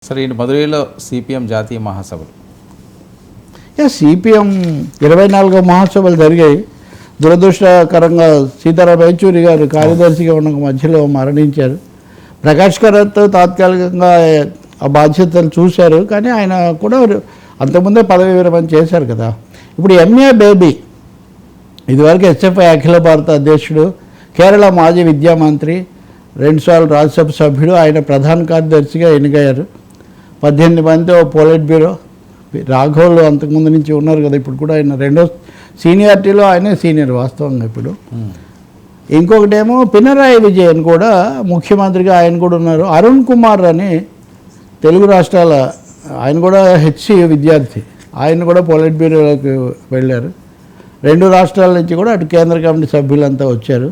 సరే ఈ మదురైలో సిపిఎం జాతీయ మహాసభలు సిపిఎం 24వ మహాసభలు జరిగాయి. దురదృష్టకరంగా సీతారాం యేచూరి గారు కార్యదర్శిగా ఉన్న మధ్యలో మరణించారు. ప్రకాష్ కరత్ తాత్కాలికంగా ఆ బాధ్యతలు చూశారు, కానీ ఆయన కూడా అంతకుముందే పదవి విరమణ చేశారు కదా. ఇప్పుడు ఎంఏ బేబీ ఇదివరకు ఎస్ఎఫ్ఐ అఖిల భారత అధ్యక్షుడు, కేరళ మాజీ విద్యామంత్రి, 2 సార్లు రాజ్యసభ సభ్యుడు, ఆయన ప్రధాన కార్యదర్శిగా ఎన్నికయ్యారు. 18 మందితో పోలిట్ బ్యూరో. రాఘవులు అంతకుముందు నుంచి ఉన్నారు కదా, ఇప్పుడు కూడా ఆయన రెండో సీనియారిటీలో ఆయనే సీనియర్ వాస్తవంగా. ఇప్పుడు ఇంకొకటేమో పినరాయి విజయన్ కూడా ముఖ్యమంత్రిగా ఆయన కూడా ఉన్నారు. అరుణ్ కుమార్ అని తెలుగు రాష్ట్రాల ఆయన కూడా హెచ్సి విద్యార్థి, ఆయన కూడా పోలిట్ బ్యూరోలోకి వెళ్ళారు. 2 రాష్ట్రాల నుంచి కూడా అటు కేంద్ర కమిటీ సభ్యులంతా వచ్చారు.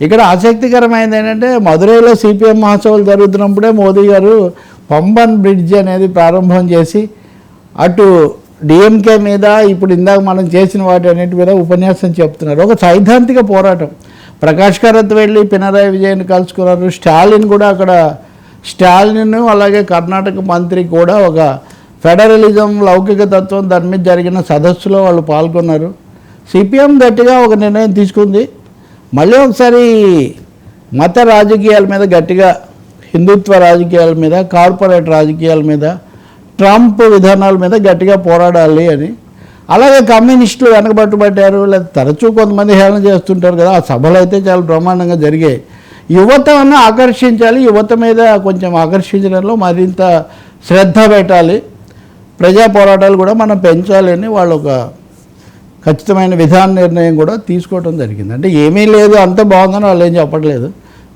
ఇక్కడ ఆసక్తికరమైనది ఏంటంటే మదురైలో సిపిఎం మహాసభలు జరుగుతున్నప్పుడే మోదీ గారు పంబన్ బ్రిడ్జ్ అనేది ప్రారంభం చేసి అటు డిఎంకే మీద ఇప్పుడు ఇందాక మనం చేసిన వాటి అన్నిటి మీద ఉపన్యాసం చెప్తున్నారు. ఒక సైద్ధాంతిక పోరాటం. ప్రకాష్ కరత్ వెళ్ళి పినరాయి విజయన్ కలుసుకున్నారు. స్టాలిన్ కూడా అక్కడ, స్టాలిన్ అలాగే కర్ణాటక మంత్రి కూడా ఒక ఫెడరలిజం లౌకిక తత్వం దాని మీద జరిగిన సదస్సులో వాళ్ళు పాల్గొన్నారు. సిపిఎం గట్టిగా ఒక నిర్ణయం తీసుకుంది. మళ్ళీ ఒకసారి మత రాజకీయాల మీద గట్టిగా, హిందుత్వ రాజకీయాల మీద, కార్పొరేట్ రాజకీయాల మీద, ట్రంప్ విధానాల మీద గట్టిగా పోరాడాలి అని. అలాగే కమ్యూనిస్టులు వెనకబట్టుబట్టారు, లేదా తరచూ కొంతమంది హేళన చేస్తుంటారు కదా. ఆ సభలు అయితే చాలా బ్రహ్మాండంగా జరిగాయి. యువతను ఆకర్షించాలి, యువత మీద కొంచెం ఆకర్షించడంలో మరింత శ్రద్ధ పెట్టాలి, ప్రజా పోరాటాలు కూడా మనం పెంచాలి అని వాళ్ళు ఒక ఖచ్చితమైన విధాన నిర్ణయం కూడా తీసుకోవడం జరిగింది. అంటే ఏమీ లేదు, అంత బాగుందని వాళ్ళు ఏం చెప్పట్లేదు.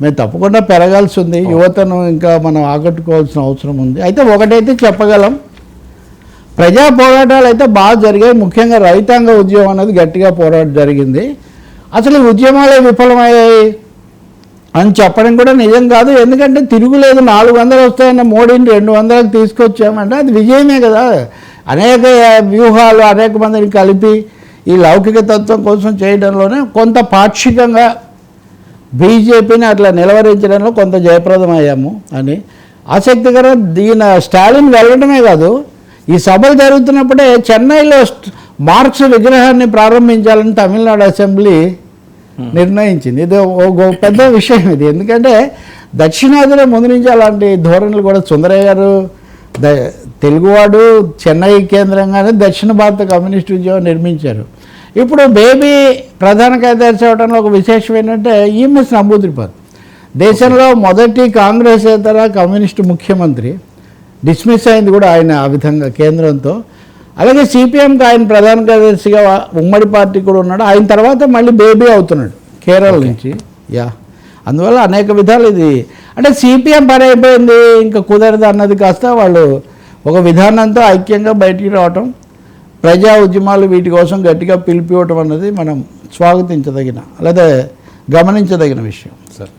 మేము తప్పకుండా పెరగాల్సి ఉంది, యువతను ఇంకా మనం ఆకట్టుకోవాల్సిన అవసరం ఉంది. అయితే ఒకటైతే చెప్పగలం, ప్రజా పోరాటాలు అయితే బాగా జరిగాయి. ముఖ్యంగా రైతాంగ ఉద్యమం అనేది గట్టిగా పోరాటం జరిగింది. అసలు ఈ ఉద్యమాలే విఫలమయ్యాయి అని చెప్పడం కూడా నిజం కాదు. ఎందుకంటే తిరుగులేదు, 400 వస్తాయన్న మోడీని 200కి తీసుకొచ్చామంటే అది విజయమే కదా. అనేక వ్యూహాలు అనేక మందిని కలిపి ఈ లౌకిక తత్వం కోసం చేయడంలోనే కొంత పాక్షికంగా బీజేపీని అట్లా నిలవరించడంలో కొంత జయప్రదమయ్యాము అని. ఆసక్తికరం, దీని స్టాలిన్ వెళ్ళడమే కాదు, ఈ సభలు జరుగుతున్నప్పుడే చెన్నైలో మార్క్స్ విగ్రహాన్ని ప్రారంభించాలని తమిళనాడు అసెంబ్లీ నిర్ణయించింది. ఇది ఒక పెద్ద విషయం ఇది. ఎందుకంటే దక్షిణాదిలో ముందు నుంచి అలాంటి ధోరణులు కూడా, సుందరయ్య గారు తెలుగువాడు, చెన్నై కేంద్రంగానే దక్షిణ భారత కమ్యూనిస్టు ఉద్యమం నిర్మించారు. ఇప్పుడు బేబీ ప్రధాన కార్యదర్శి అవడంలో ఒక విశేషం ఏంటంటే ఈఎంఎస్ నమూద్రిపాద్, దేశంలో మొదటి కాంగ్రెసేతర కమ్యూనిస్టు ముఖ్యమంత్రి, డిస్మిస్ అయింది కూడా ఆయన ఆ విధంగా కేంద్రంతో. అలాగే సిపిఎంకి ఆయన ప్రధాన కార్యదర్శిగా ఉమ్మడి పార్టీ కూడా ఉన్నాడు. ఆయన తర్వాత మళ్ళీ బేబీ అవుతున్నాడు కేరళ నుంచి. అందువల్ల అనేక విధాలు ఇది, అంటే సిపిఎం పని అయిపోయింది ఇంకా కుదరదు అన్నది కాస్త వాళ్ళు ఒక విధానంతో ఐక్యంగా బయటికి రావటం, ప్రజా ఉద్యమాలు వీటి కోసం గట్టిగా పిలిపివ్వటం అన్నది మనం స్వాగతించదగిన లేదా గమనించదగిన విషయం. సార్